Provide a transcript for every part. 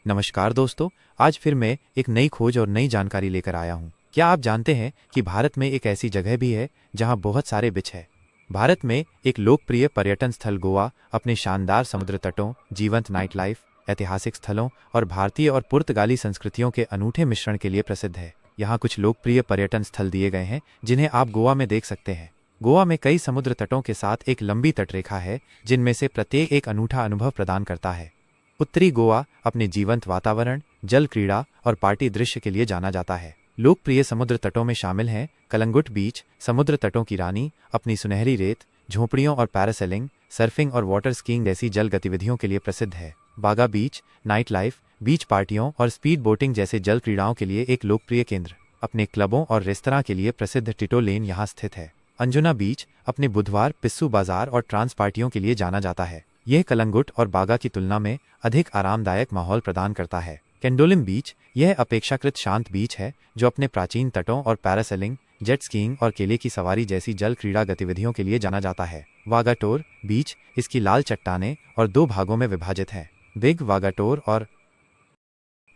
नमस्कार दोस्तों। आज फिर मैं एक नई खोज और नई जानकारी लेकर आया हूँ। क्या आप जानते हैं कि भारत में एक ऐसी जगह भी है जहाँ बहुत सारे बीच है। भारत में एक लोकप्रिय पर्यटन स्थल गोवा अपने शानदार समुद्र तटों, जीवंत नाइट लाइफ, ऐतिहासिक स्थलों और भारतीय और पुर्तगाली संस्कृतियों के अनूठे मिश्रण के लिए प्रसिद्ध है। यहाँ कुछ लोकप्रिय पर्यटन स्थल दिए गए हैं जिन्हें आप गोवा में देख सकते हैं। गोवा में कई समुद्र तटों के साथ एक लंबी तटरेखा है जिनमें से प्रत्येक एक अनूठा अनुभव प्रदान करता है। उत्तरी गोवा अपने जीवंत वातावरण, जल क्रीड़ा और पार्टी दृश्य के लिए जाना जाता है। लोकप्रिय समुद्र तटों में शामिल हैं कलंगुट बीच, समुद्र तटों की रानी, अपनी सुनहरी रेत, झोंपड़ियों और पैरासेलिंग, सर्फिंग और वाटर स्कीइंग जैसी जल गतिविधियों के लिए प्रसिद्ध है। बागा बीच, नाइट लाइफ, बीच पार्टियों और स्पीड बोटिंग जैसे जल क्रीड़ाओं के लिए एक लोकप्रिय केंद्र। अपने क्लबों और रेस्तरां के लिए प्रसिद्ध टिटो लेन यहाँ स्थित है। अंजुना बीच अपने बुधवार, पिस्सू बाजार और ट्रांस पार्टियों के लिए जाना जाता है। यह कलंगुट और बागा की तुलना में अधिक आरामदायक माहौल प्रदान करता है। केंडोलिम बीच यह अपेक्षाकृत शांत बीच है जो अपने प्राचीन तटों और पैरासेलिंग, जेट स्कीइंग और केले की सवारी जैसी जल क्रीड़ा गतिविधियों के लिए जाना जाता है। वागाटोर बीच इसकी लाल चट्टानें और दो भागों में विभाजित है, बिग वागाटोर और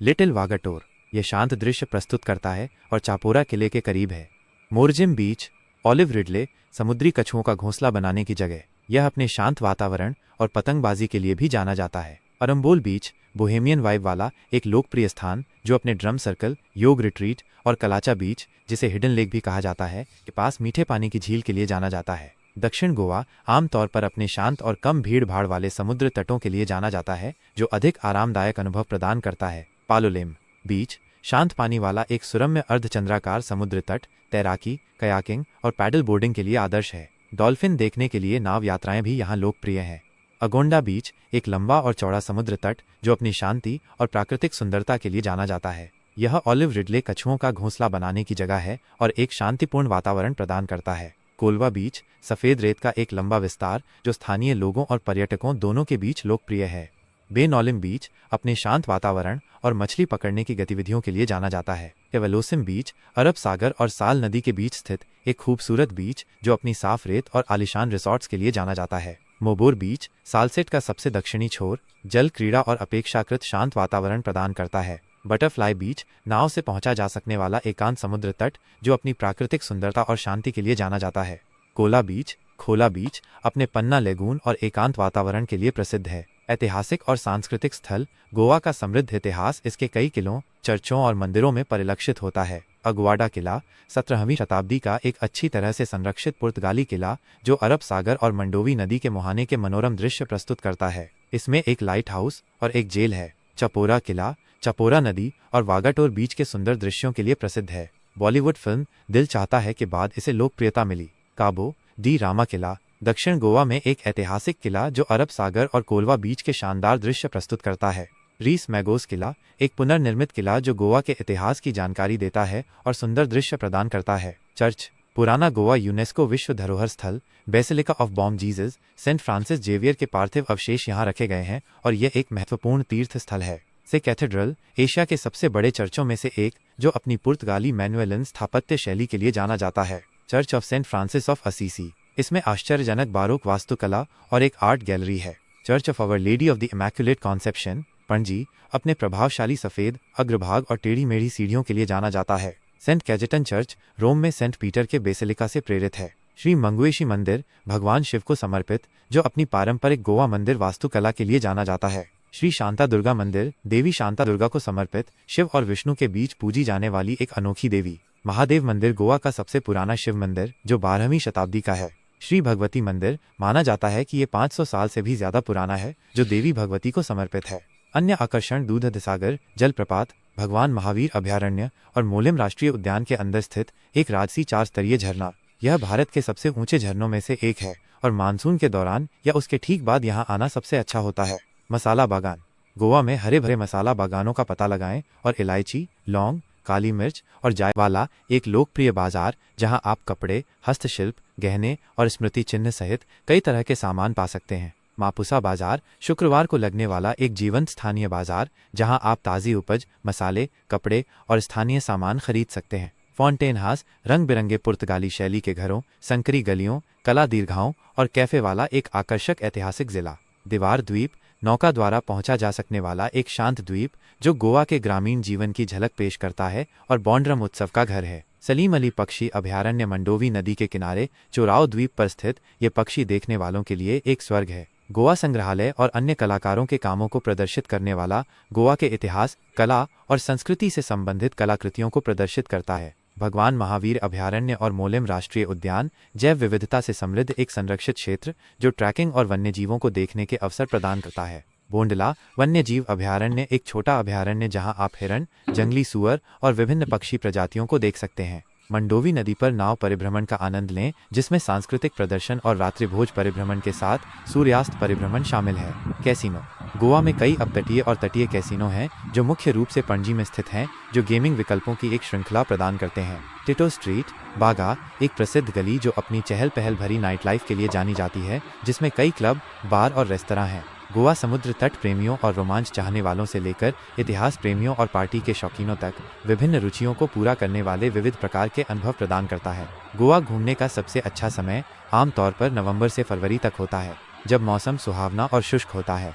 लिटिल वागाटोर। यह शांत दृश्य प्रस्तुत करता है और चापोरा किले के करीब है। मोरजिम बीच, ऑलिव रिडले, समुद्री कछुओं का घोंसला बनाने की जगह। यह अपने शांत वातावरण और पतंगबाजी के लिए भी जाना जाता है। अरम्बोल बीच बोहेमियन वाइब वाला एक लोकप्रिय स्थान जो अपने ड्रम सर्कल, योग रिट्रीट और कलाचा बीच, जिसे हिडन लेक भी कहा जाता है, के पास मीठे पानी की झील के लिए जाना जाता है। दक्षिण गोवा आमतौर पर अपने शांत और कम भीड़ भाड़ वाले समुद्र तटों के लिए जाना जाता है जो अधिक आरामदायक अनुभव प्रदान करता है। पालोलेम बीच शांत पानी वाला एक सुरम्य अर्धचंद्राकार समुद्र तट तैराकी, कयाकिंग और पैडल बोर्डिंग के लिए आदर्श है। डॉल्फिन देखने के लिए नाव यात्राएं भी यहाँ लोकप्रिय हैं। अगोंडा बीच एक लंबा और चौड़ा समुद्र तट जो अपनी शांति और प्राकृतिक सुंदरता के लिए जाना जाता है। यह ऑलिव रिडले कछुओं का घोंसला बनाने की जगह है और एक शांतिपूर्ण वातावरण प्रदान करता है। कोलवा बीच सफ़ेद रेत का एक लंबा विस्तार जो स्थानीय लोगों और पर्यटकों दोनों के बीच लोकप्रिय है। बे नॉलिम बीच अपने शांत वातावरण और मछली पकड़ने की गतिविधियों के लिए जाना जाता है। केवलोसिम बीच अरब सागर और साल नदी के बीच स्थित एक खूबसूरत बीच जो अपनी साफ रेत और आलिशान रिसॉर्ट्स के लिए जाना जाता है। मोबोर बीच सालसेट का सबसे दक्षिणी छोर, जल क्रीड़ा और अपेक्षाकृत शांत वातावरण प्रदान करता है। बटरफ्लाई बीच नाव से पहुंचा जा सकने वाला एकांत समुद्र तट जो अपनी प्राकृतिक सुंदरता और शांति के लिए जाना जाता है। कोला बीच खोला बीच अपने पन्ना लेगून और एकांत वातावरण के लिए प्रसिद्ध है। ऐतिहासिक और सांस्कृतिक स्थल गोवा का समृद्ध इतिहास इसके कई किलों, चर्चों और मंदिरों में परिलक्षित होता है। अगुआडा किला 17वीं शताब्दी का एक अच्छी तरह से संरक्षित पुर्तगाली किला जो अरब सागर और मंडोवी नदी के मुहाने के मनोरम दृश्य प्रस्तुत करता है। इसमें एक लाइट हाउस और एक जेल है। चपोरा किला चपोरा नदी और वागाटोर बीच के सुंदर दृश्यों के लिए प्रसिद्ध है। बॉलीवुड फिल्म दिल चाहता है के बाद इसे लोकप्रियता मिली। काबो डी रामा किला दक्षिण गोवा में एक ऐतिहासिक किला जो अरब सागर और कोलवा बीच के शानदार दृश्य प्रस्तुत करता है। रीस मैगोस किला एक पुनर्निर्मित किला जो गोवा के इतिहास की जानकारी देता है और सुंदर दृश्य प्रदान करता है। चर्च पुराना गोवा यूनेस्को विश्व धरोहर स्थल Basilica of Bom Jesus Saint Francis Xavier के पार्थिव अवशेष यहाँ रखे गए हैं और यह एक महत्वपूर्ण तीर्थ स्थल है। से कैथेड्रल एशिया के सबसे बड़े चर्चों में से एक जो अपनी पुर्तगाली मैनुएलन स्थापत्य शैली के लिए जाना जाता है। Church of Saint Francis of Assisi इसमें आश्चर्यजनक बारोक वास्तुकला और एक आर्ट गैलरी है। Church of Our Lady of the Immaculate Conception Panaji अपने प्रभावशाली सफ़ेद अग्रभाग और टेढ़ी मेढ़ी सीढ़ियों के लिए जाना जाता है। सेंट कैजेटन चर्च रोम में सेंट पीटर के बेसिलिका से प्रेरित है। श्री मंगुएशी मंदिर भगवान शिव को समर्पित जो अपनी पारंपरिक गोवा मंदिर वास्तुकला के लिए जाना जाता है। श्री शांता दुर्गा मंदिर देवी शांता दुर्गा को समर्पित शिव और विष्णु के बीच पूजी जाने वाली एक अनोखी देवी। महादेव मंदिर गोवा का सबसे पुराना शिव मंदिर जो 12वीं शताब्दी का है। श्री भगवती मंदिर माना जाता है कि ये 500 साल से भी ज्यादा पुराना है जो देवी भगवती को समर्पित है। अन्य आकर्षण दूधसागर जलप्रपात, भगवान महावीर अभयारण्य और मोलेम राष्ट्रीय उद्यान के अंदर स्थित एक राजसी 4 स्तरीय झरना। यह भारत के सबसे ऊंचे झरनों में से एक है और मानसून के दौरान या उसके ठीक बाद यहाँ आना सबसे अच्छा होता है। मसाला बागान गोवा में हरे भरे मसाला बागानों का पता लगाएं और इलायची, लौंग, काली मिर्च और जाय वाला एक लोकप्रिय बाजार जहां आप कपड़े, हस्तशिल्प, गहने और स्मृति चिन्ह सहित कई तरह के सामान पा सकते हैं। मापुसा बाजार शुक्रवार को लगने वाला एक जीवंत स्थानीय बाजार जहां आप ताज़ी उपज, मसाले, कपड़े और स्थानीय सामान खरीद सकते हैं। फाउंटेन हाउस रंग बिरंगे पुर्तगाली शैली के घरों, संकरी गलियों, कला दीर्घाओं और कैफे वाला एक आकर्षक ऐतिहासिक जिला। दीवार द्वीप नौका द्वारा पहुंचा जा सकने वाला एक शांत द्वीप जो गोवा के ग्रामीण जीवन की झलक पेश करता है और बॉन्ड्रम उत्सव का घर है। सलीम अली पक्षी अभयारण्य मंडोवी नदी के किनारे चोराव द्वीप पर स्थित ये पक्षी देखने वालों के लिए एक स्वर्ग है। गोवा संग्रहालय और अन्य कलाकारों के कामों को प्रदर्शित करने वाला गोवा के इतिहास, कला और संस्कृति से संबंधित कलाकृतियों को प्रदर्शित करता है। भगवान महावीर अभयारण्य और मोलेम राष्ट्रीय उद्यान जैव विविधता से समृद्ध एक संरक्षित क्षेत्र जो ट्रैकिंग और वन्यजीवों को देखने के अवसर प्रदान करता है। बोंडला वन्यजीव अभयारण्य एक छोटा अभयारण्य जहां आप हिरण, जंगली सूअर और विभिन्न पक्षी प्रजातियों को देख सकते हैं। मंडोवी नदी पर नाव परिभ्रमण का आनंद लें जिसमें सांस्कृतिक प्रदर्शन और रात्रिभोज परिभ्रमण के साथ सूर्यास्त परिभ्रमण शामिल है। कैसीनो गोवा में कई अपतटीय और तटीय कैसीनो हैं जो मुख्य रूप से पणजी में स्थित हैं, जो गेमिंग विकल्पों की एक श्रृंखला प्रदान करते हैं। टिटो स्ट्रीट बागा एक प्रसिद्ध गली जो अपनी चहल पहल भरी नाइट लाइफ के लिए जानी जाती है, जिसमें कई क्लब, बार और रेस्तरां हैं। गोवा समुद्र तट प्रेमियों और रोमांच चाहने वालों से लेकर इतिहास प्रेमियों और पार्टी के शौकीनों तक विभिन्न रुचियों को पूरा करने वाले विविध प्रकार के अनुभव प्रदान करता है। गोवा घूमने का सबसे अच्छा समय आमतौर पर नवंबर से फरवरी तक होता है, जब मौसम सुहावना और शुष्क होता है।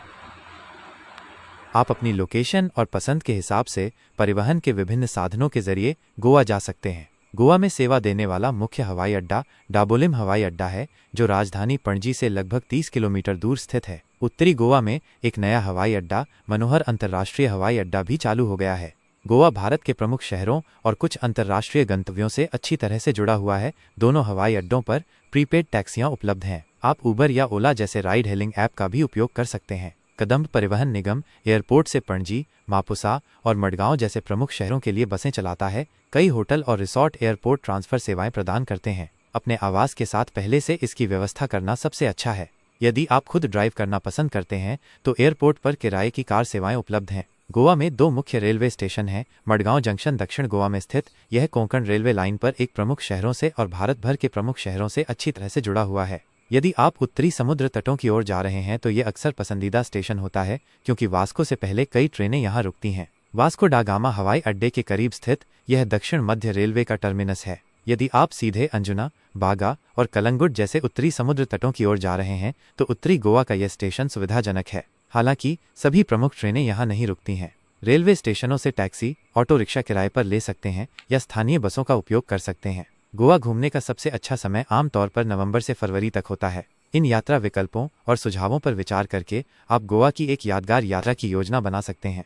आप अपनी लोकेशन और पसंद के हिसाब से परिवहन के विभिन्न साधनों के जरिए गोवा जा सकते हैं। गोवा में सेवा देने वाला मुख्य हवाई अड्डा डाबोलिम हवाई अड्डा है, जो राजधानी पणजी से लगभग 30 किलोमीटर दूर स्थित है। उत्तरी गोवा में एक नया हवाई अड्डा मनोहर अंतर्राष्ट्रीय हवाई अड्डा भी चालू हो गया है। गोवा भारत के प्रमुख शहरों और कुछ अंतर्राष्ट्रीय गंतव्यों से अच्छी तरह से जुड़ा हुआ है। दोनों हवाई अड्डों पर प्रीपेड टैक्सियां उपलब्ध हैं। आप उबर या ओला जैसे राइड हेलिंग ऐप का भी उपयोग कर सकते हैं। कदम्ब परिवहन निगम एयरपोर्ट से पणजी, मापुसा और मडगांव जैसे प्रमुख शहरों के लिए बसें चलाता है। कई होटल और रिसॉर्ट एयरपोर्ट ट्रांसफर सेवाएं प्रदान करते हैं। अपने आवास के साथ पहले से इसकी व्यवस्था करना सबसे अच्छा है। यदि आप खुद ड्राइव करना पसंद करते हैं तो एयरपोर्ट पर किराए की कार सेवाएं उपलब्ध हैं। गोवा में 2 मुख्य रेलवे स्टेशन हैं। मडगांव जंक्शन दक्षिण गोवा में स्थित यह कोंकण रेलवे लाइन पर एक प्रमुख शहरों से और भारत भर के प्रमुख शहरों से अच्छी तरह से जुड़ा हुआ है। यदि आप उत्तरी समुद्र तटों की ओर जा रहे हैं तो ये अक्सर पसंदीदा स्टेशन होता है, क्योंकि वास्को से पहले कई ट्रेनें यहाँ रुकती हैं। वास्को डा गामा हवाई अड्डे के करीब स्थित यह दक्षिण मध्य रेलवे का टर्मिनस है। यदि आप सीधे अंजुना, बागा और कलंगुट जैसे उत्तरी समुद्र तटों की ओर जा रहे हैं तो उत्तरी गोवा का यह स्टेशन सुविधाजनक है। हालांकि सभी प्रमुख ट्रेनें यहाँ नहीं रुकती हैं। रेलवे स्टेशनों से टैक्सी, ऑटो रिक्शा किराए पर ले सकते हैं या स्थानीय बसों का उपयोग कर सकते हैं। गोवा घूमने का सबसे अच्छा समय आमतौर पर नवंबर से फरवरी तक होता है। इन यात्रा विकल्पों और सुझावों पर विचार करके आप गोवा की एक यादगार यात्रा की योजना बना सकते हैं।